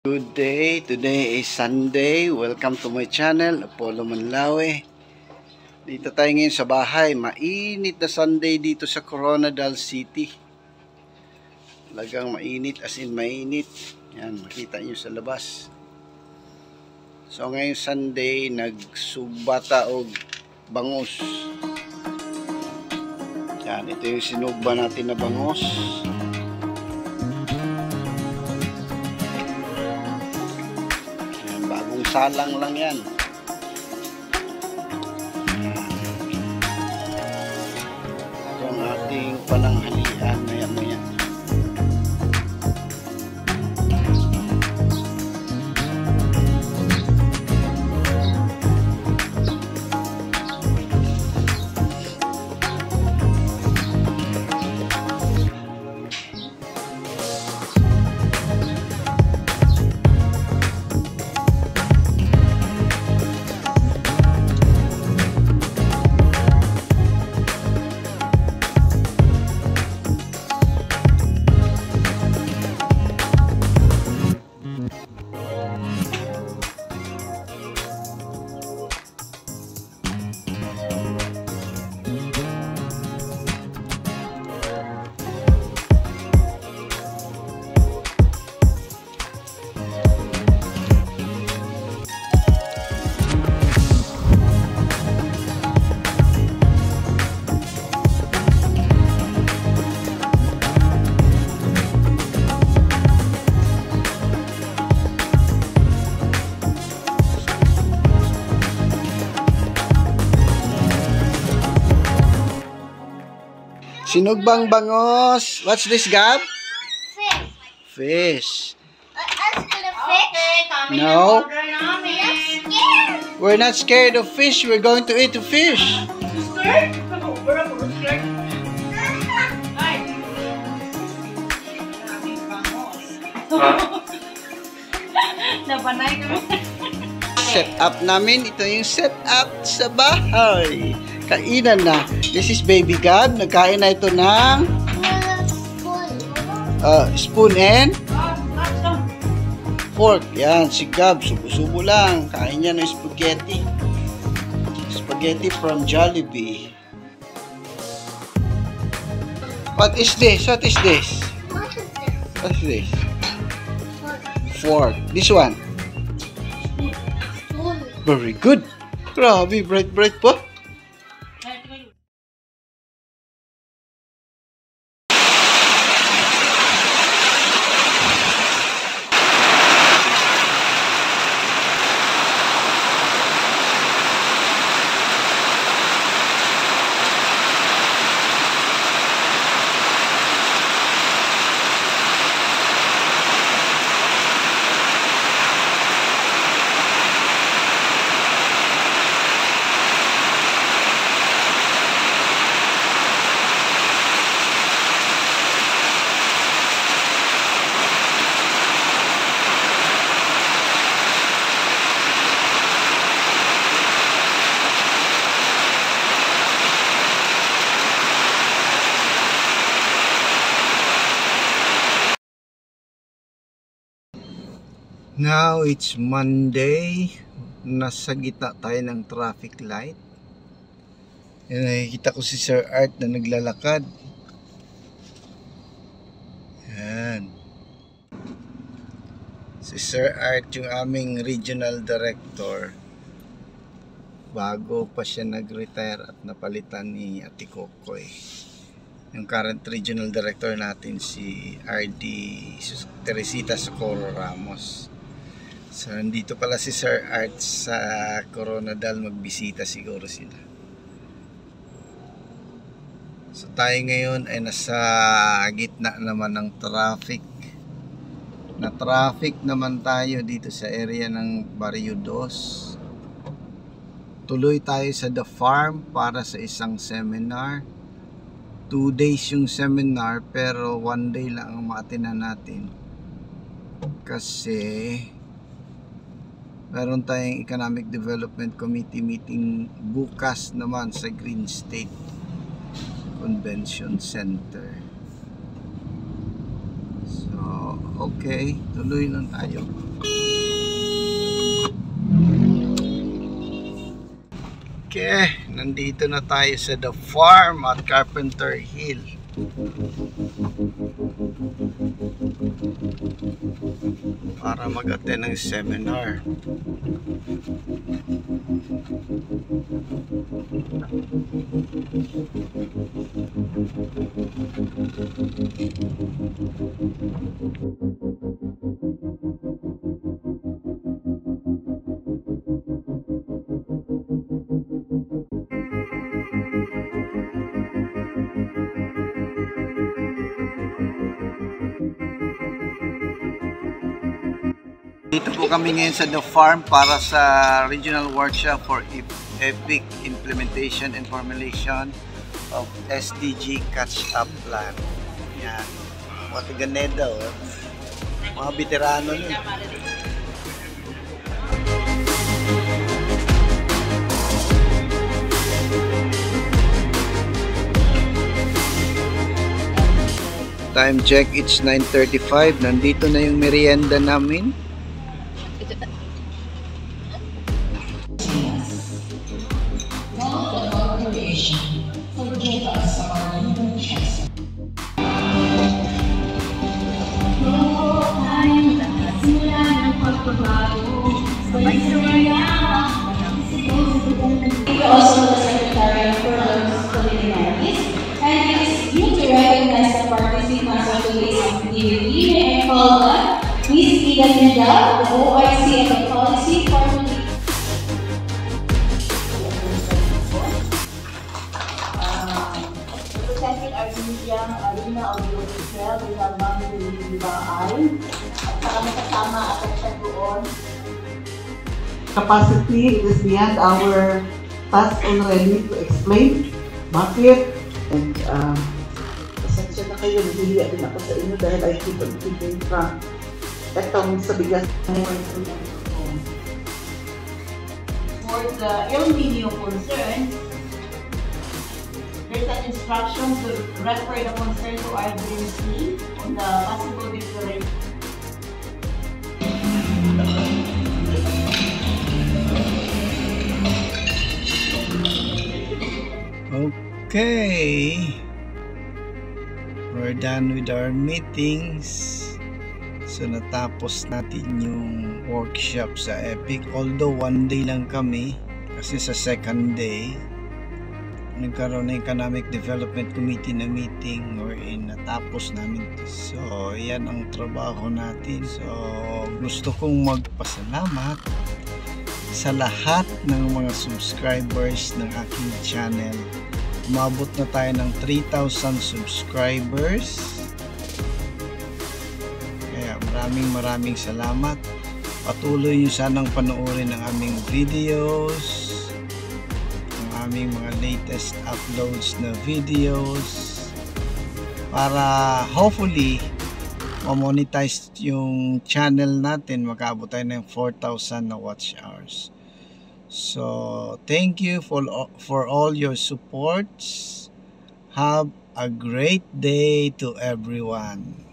Good day, today is Sunday. Welcome to my channel, Apollo Manlawe. Dito tayo ngayon sa bahay. Mainit na Sunday dito sa Coronadal City. Talagang mainit, as in mainit. Yan, makita nyo sa labas. So ngayong Sunday, nagsugbata og bangus. Yan, ito yung sinugba natin na bangus. Salang lang yan. Ito ang ating pananghalian maya-maya. Sinugbang bangos. What's this, Gab? Fish. Fish. Us gonna fish? No. We're not scared. We're not scared of fish. We're going to eat the fish. Scared? No, we're not scared. Ay. Maraming bangos. Nabanay kami. Set up namin. Ito yung set up sa bahay. Kainan na. This is Baby Gab. Nagkain na ito ng spoon and fork. Yan, si Gab. Subo-subo lang. Kain niya ng spaghetti. Spaghetti from Jollibee. What is this? What is this? What is this? Fork. This one. Very good. Grabe, bright po. Now it's Monday. Nasa gitna tayo ng traffic light. Yan, nakikita ko si Sir Art na naglalakad. Yan. Si Sir Art yung aming regional director. Bago pa siya nag-retire at napalitan ni Ate Kokoy. Yung current regional director natin si RD Teresita Socorro Ramos. So, nandito pala si Sir Art sa Coronadal, magbisita siguro sila. So, tayo ngayon ay nasa gitna naman ng traffic. Na traffic naman tayo dito sa area ng Barrio 2. Tuloy tayo sa The Farm para sa isang seminar. 2 days yung seminar pero 1 day lang ang maatenan natin. Kasi meron tayong Economic Development Committee meeting bukas naman sa Green State Convention Center. So, okay, tuloy lang tayo. Okay, nandito na tayo sa The Farm at Carpenter Hill. Para mag-attend ng seminar. Dito po kami ngayon sa The Farm para sa regional workshop for EPIC implementation and formulation of SDG catch-up plan. Yan. Mga taga-NEDA, mga veterano nun. Time check, it's 9:35. Nandito na yung merienda namin. Also the Secretary for those Culinarities, and it is due to recognize the participants of today's activity and call on Ms. Ida Linda, the OIC and the Policy Formulation. Representing Armenia, Arena of the Hotel, we have Ma'am Libaay, at saka kasama at siya doon. Capacity is beyond our task already to explain bakit, and pasensya na kayo, nahihiya din ako sa inyo dahil I keep on keeping track. Etong sa bigas For the El Nino concern, there's an instruction to refer the concern to RDC on the possible declaration. Okay, we're done with our meetings. So natapos natin yung workshop sa EPIC, although one day lang kami kasi sa second day nagkaroon ng Economic Development Committee na meeting wherein natapos namin. So yan ang trabaho natin. So gusto kong magpasalamat sa lahat ng mga subscribers ng aking channel. Umabot na tayo ng 3,000 subscribers. Kaya maraming salamat. Patuloy nyo sanang panoorin ang aming videos, ang aming mga latest uploads na videos, para hopefully ma-monetize yung channel natin, mag-abot tayo ng 4,000 na watch hours. So thank you for all your supports. Have a great day to everyone.